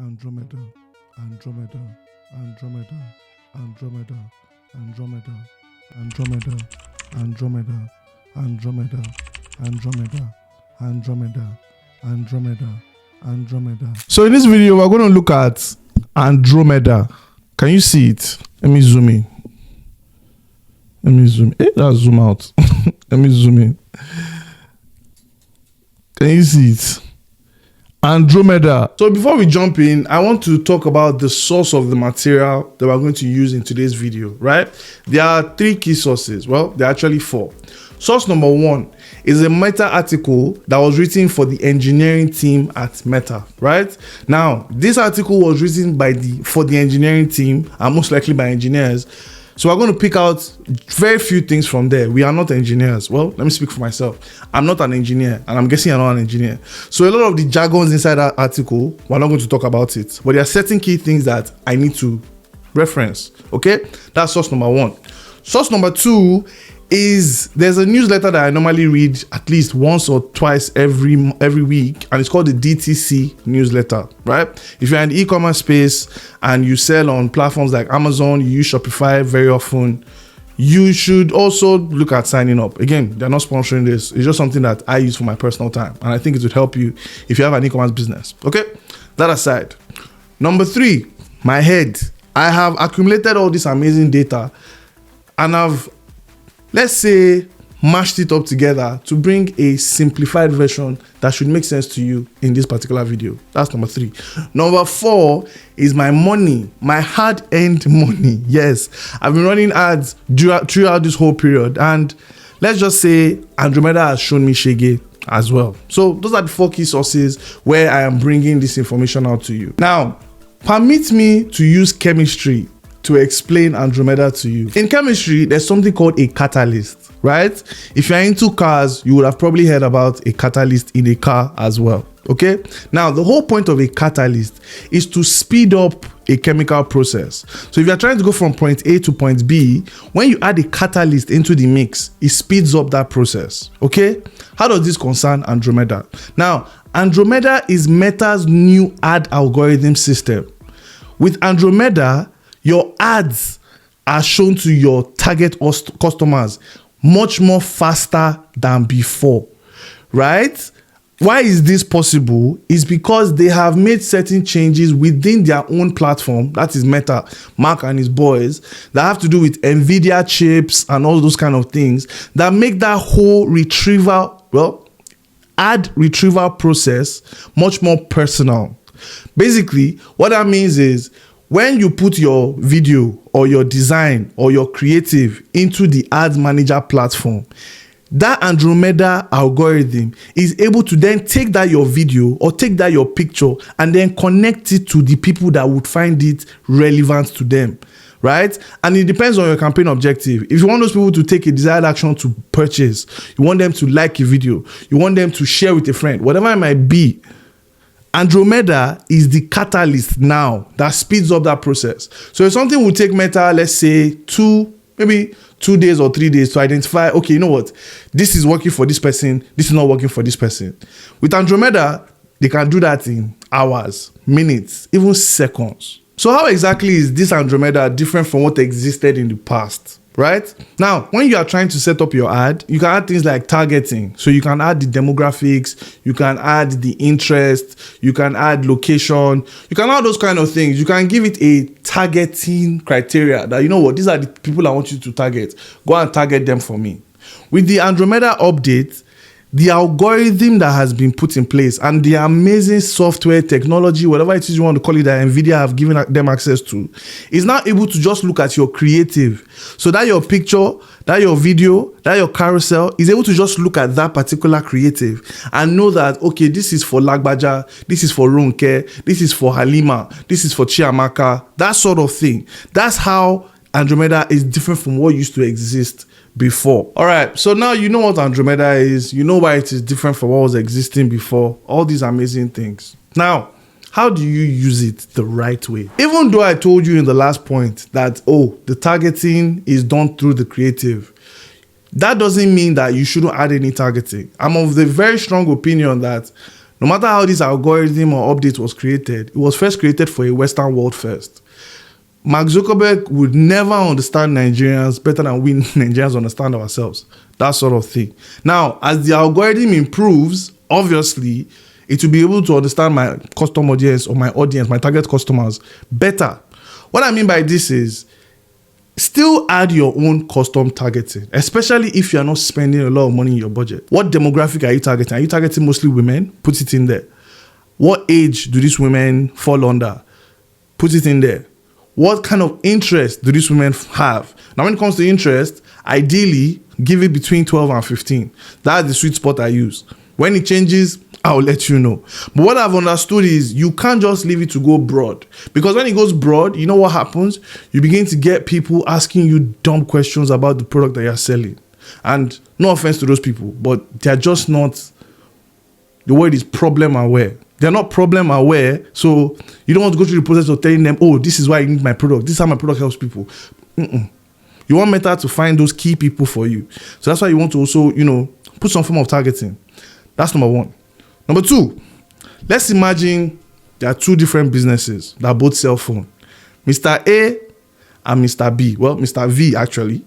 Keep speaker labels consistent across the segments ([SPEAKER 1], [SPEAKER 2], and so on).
[SPEAKER 1] Andromeda, Andromeda, Andromeda, Andromeda, Andromeda, Andromeda, Andromeda, Andromeda, Andromeda, Andromeda, Andromeda, Andromeda. So in this video, we're going to look at Andromeda. Can you see it? Let me zoom in. Let me zoom. Let's zoom out. Let me zoom in. Can you see it? Andromeda. So before we jump in, I want to talk about the source of the material that we're going to use in today's video, right? There are three key sources. Well, there are actually four. Source number one is a Meta article that was written for the engineering team at Meta, right? Now, this article was written for the engineering team and most likely by engineers. So we're going to pick out very few things from there. We are not engineers. Well, let me speak for myself. I'm not an engineer, and I'm guessing you're not an engineer. So a lot of the jargons inside that article, we're not going to talk about it. But there are certain key things that I need to reference. Okay? That's source number one. Source number two is there's a newsletter that I normally read at least once or twice every week, and it's called the DTC newsletter, right? If you're in the e-commerce space and you sell on platforms like Amazon, you use Shopify very often, you should also look at signing up. Again, they're not sponsoring this. It's just something that I use for my personal time, and I think it would help you if you have an e-commerce business. Okay, that aside. Number three, my head. I have accumulated all this amazing data, and I've, let's say, mashed it up together to bring a simplified version that should make sense to you in this particular video. That's number three. Number four is my money, my hard-earned money. Yes, I've been running ads throughout this whole period, and let's just say Andromeda has shown me shege as well. So those are the four key sources where I am bringing this information out to you. Now, permit me to use chemistry to explain Andromeda to you. In chemistry, there's something called a catalyst, right? If you're into cars, you would have probably heard about a catalyst in a car as well, okay? Now, the whole point of a catalyst is to speed up a chemical process. So if you're trying to go from point A to point B, when you add a catalyst into the mix, it speeds up that process, okay? How does this concern Andromeda? Now, Andromeda is Meta's new ad algorithm system. With Andromeda, your ads are shown to your target customers much more faster than before, right? Why is this possible? It's because they have made certain changes within their own platform, that is Meta, Mark and his boys, that have to do with NVIDIA chips and all those kind of things that make that whole ad retrieval process much more personal. Basically, what that means is when you put your video or your design or your creative into the ads manager platform, that Andromeda algorithm is able to then take that your video or take that your picture and then connect it to the people that would find it relevant to them, right? And it depends on your campaign objective. If you want those people to take a desired action to purchase, you want them to like a video, you want them to share with a friend, whatever it might be, Andromeda is the catalyst now that speeds up that process. So if something will take Meta, let's say maybe 2 days or 3 days to identify, okay, you know what, this is working for this person, this is not working for this person. With Andromeda, they can do that in hours, minutes, even seconds. So how exactly is this Andromeda different from what existed in the past? Right? Now, when you are trying to set up your ad, you can add things like targeting. So you can add the demographics, you can add the interest, you can add location, you can add those kind of things. You can give it a targeting criteria that, you know what, these are the people I want you to target. Go and target them for me. With the Andromeda update, the algorithm that has been put in place and the amazing software technology, whatever it is you want to call it, that NVIDIA have given them access to, is now able to just look at your creative. So that your picture, that your video, that your carousel is able to just look at that particular creative and know that, okay, this is for Lagbaja, this is for Ronke, this is for Halima, this is for Chiamaka, that sort of thing. That's how Andromeda is different from what used to exist before. All right, so now you know what Andromeda is, you know why it is different from what was existing before, all these amazing things. Now, how do you use it the right way? Even though I told you in the last point that, the targeting is done through the creative, that doesn't mean that you shouldn't add any targeting. I'm of the very strong opinion that No matter how this algorithm or update was created, it was first created for a Western world first. Mark Zuckerberg would never understand Nigerians better than we Nigerians understand ourselves. That sort of thing. Now, as the algorithm improves, obviously, it will be able to understand my custom audience or my audience, my target customers better. What I mean by this is, still add your own custom targeting, especially if you are not spending a lot of money in your budget. What demographic are you targeting? Are you targeting mostly women? Put it in there. What age do these women fall under? Put it in there. What kind of interest do these women have? Now, when it comes to interest, ideally, give it between 12 and 15. That's the sweet spot I use. When it changes, I'll let you know. But what I've understood is you can't just leave it to go broad. Because when it goes broad, you know what happens? You begin to get people asking you dumb questions about the product that you're selling. And no offense to those people, but they're just not, the word is problem aware. They're not problem aware, so you don't want to go through the process of telling them, oh, this is why you need my product. This is how my product helps people. You want Meta to find those key people for you. So that's why you want to also, put some form of targeting. That's number one. Number two, let's imagine there are two different businesses that both sell phone. Mr. A and Mr. B. Well, Mr. V, actually.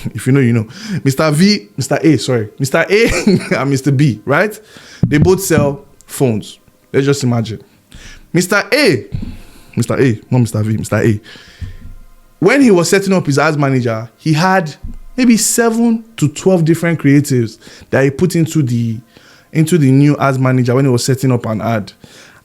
[SPEAKER 1] If you know, you know. Mr. A and Mr. B, right? They both sell phones. Let's just imagine. Mr. A, not Mr. V, Mr. A. When he was setting up his ads manager, he had maybe 7 to 12 different creatives that he put into the new ads manager when he was setting up an ad.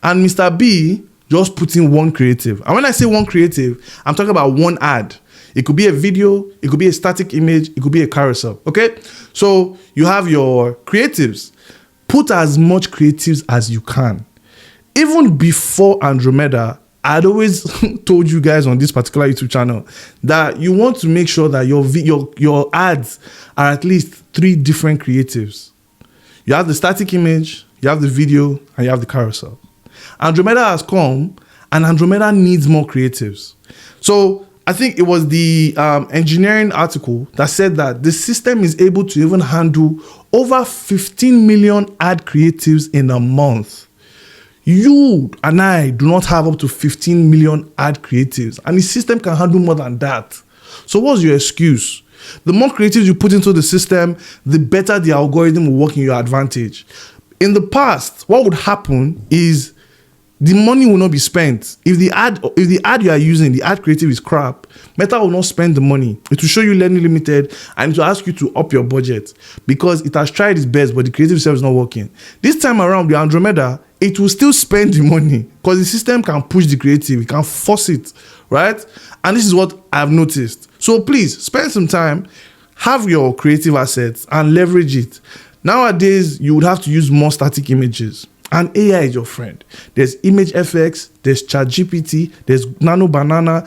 [SPEAKER 1] And Mr. B just put in one creative. And when I say one creative, I'm talking about one ad. It could be a video, it could be a static image, it could be a carousel, okay? So you have your creatives. Put as much creatives as you can. Even before Andromeda, I'd always told you guys on this particular YouTube channel that you want to make sure that your ads are at least 3 different creatives. You have the static image, you have the video, and you have the carousel. Andromeda has come, and Andromeda needs more creatives. So I think it was the engineering article that said that the system is able to even handle over 15 million ad creatives in a month. You and I do not have up to 15 million ad creatives, and the system can handle more than that. So what's your excuse? The more creatives you put into the system, the better the algorithm will work in your advantage. In the past, what would happen is the money will not be spent. If the ad you are using, the ad creative is crap, Meta will not spend the money. It will show you learning limited and it will ask you to up your budget because it has tried its best, but the creative itself is not working. This time around, the Andromeda, it will still spend the money because the system can push the creative, it can force it, right? And this is what I've noticed. So please spend some time, have your creative assets and leverage it. Nowadays, you would have to use more static images. And AI is your friend. There's ImageFX, there's ChatGPT, there's Nano Banana.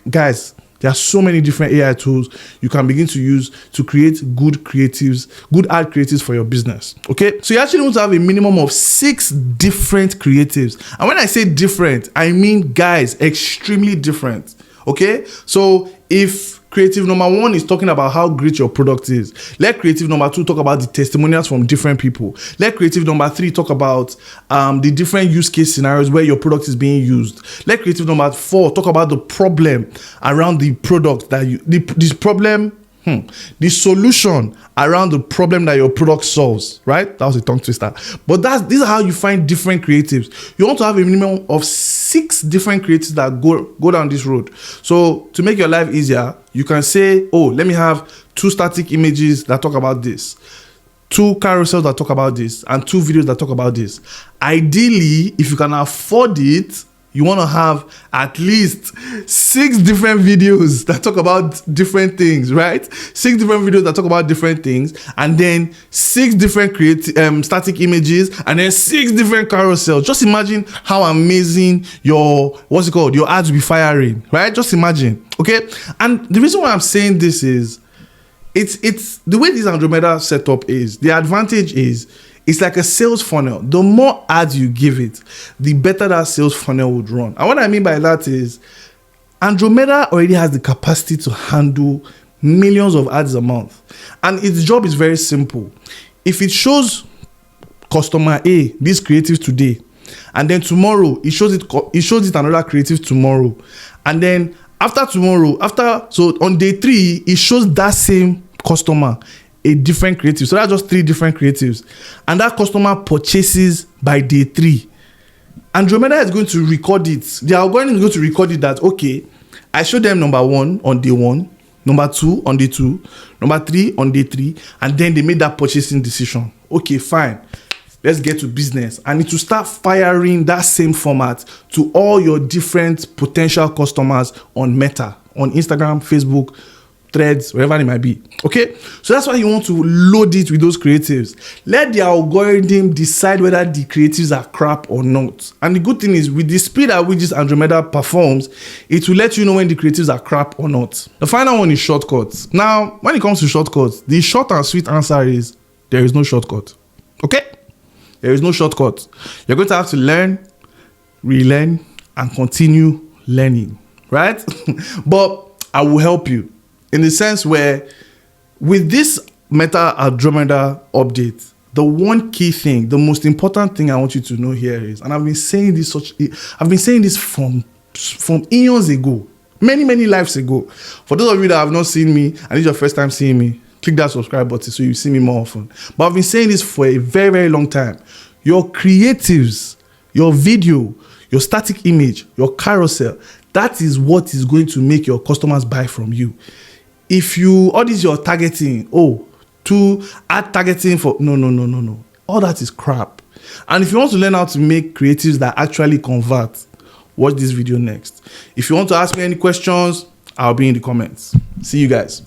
[SPEAKER 1] Guys, there are so many different AI tools you can begin to use to create good ad creatives for your business. Okay? So you actually want to have a minimum of 6 different creatives. And when I say different, I mean, guys, extremely different. Okay? So if creative number 1 is talking about how great your product is, let creative number 2 talk about the testimonials from different people. Let creative number 3 talk about the different use case scenarios where your product is being used. Let creative number 4 talk about the problem around the product that the solution around the problem that your product solves, right? That was a tongue twister. But this is how you find different creatives. You want to have a minimum of 6 different creatives that go down this road. So to make your life easier, you can say, oh, let me have 2 static images that talk about this, 2 carousels that talk about this, and 2 videos that talk about this. Ideally, if you can afford it, you want to have at least 6 different videos that talk about different things, right? 6 different videos that talk about different things, and then 6 different static images, and then 6 different carousels. Just imagine how amazing your ads will be firing, right? Just imagine, okay? And the reason why I'm saying this is, it's the way this Andromeda setup is. The advantage is, it's like a sales funnel. The more ads you give it, the better that sales funnel would run. And what I mean by that is, Andromeda already has the capacity to handle millions of ads a month. And its job is very simple. If it shows customer A this creative today, and then tomorrow it shows it another creative tomorrow, and then after tomorrow, so on day 3 it shows that same customer a different creative. So that's just 3 different creatives, and that customer purchases by day 3. Andromeda is going to record it. The algorithm is going to record it that, okay, I showed them number 1 on day 1, number 2 on day 2, number 3 on day 3, and then they made that purchasing decision. Okay, fine. Let's get to business. And it will start firing that same format to all your different potential customers on Meta, on Instagram, Facebook, Threads, wherever it might be. Okay, so that's why you want to load it with those creatives. Let the algorithm decide whether the creatives are crap or not. And the good thing is, with the speed at which this Andromeda performs, it will let you know when the creatives are crap or not. The final one is shortcuts. Now, when it comes to shortcuts, the short and sweet answer is there is no shortcut. Okay, there is no shortcut. You're going to have to learn, relearn, and continue learning, right? But I will help you. In the sense where, with this Meta Andromeda update, the one key thing, the most important thing I want you to know here is, and I've been saying this from eons ago, many lives ago. For those of you that have not seen me, and this is your first time seeing me, click that subscribe button so you see me more often. But I've been saying this for a very long time. Your creatives, your video, your static image, your carousel, that is what is going to make your customers buy from you. If all this your targeting, to add targeting for, no. All that is crap. And if you want to learn how to make creatives that actually convert, watch this video next. If you want to ask me any questions, I'll be in the comments. See you guys.